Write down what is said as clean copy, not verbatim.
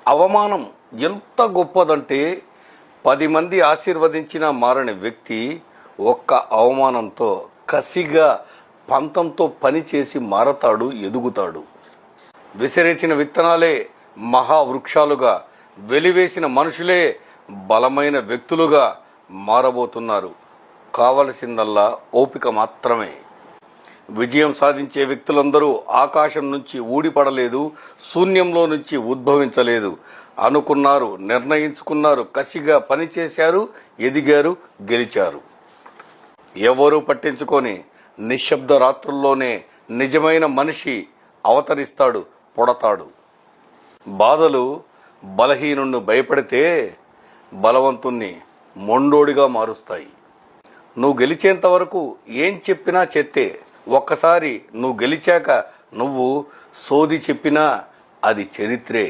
అవమానం ఎంత గొప్పదంటే 10 మంది ఆశీర్వదించినా మారని వ్యక్తి ఒక్క అవమానంతో కసిగా పంతంతో పనిచేసి మారతాడు, ఎదుగుతాడు. విసిరేసిన విత్తనాలే మహావృక్షాలుగా, వెలివేసిన మనుషులే బలమైన వ్యక్తులుగా మారబోతున్నారు. కావలసిందల్లా ఓపిక మాత్రమే. విజయం సాధించే వ్యక్తులందరూ ఆకాశం నుంచి ఊడిపడలేదు, శూన్యంలో నుంచి ఉద్భవించలేదు. అనుకున్నారు, నిర్ణయించుకున్నారు, కసిగా పనిచేశారు, ఎదిగారు, గెలిచారు. ఎవరూ పట్టించుకొని నిశ్శబ్ద రాత్రుల్లోనే నిజమైన మనిషి అవతరిస్తాడు, పుడతాడు. బాధలు బలహీనుణ్ణి భయపడితే బలవంతుణ్ణి మొండోడిగా మారుస్తాయి. నువ్వు గెలిచేంత వరకు ఏం చెప్పినా చెత్తే. ఒక్కసారి నువ్వు గెలిచాక నువ్వు సోది చెప్పినా అది చరిత్రే.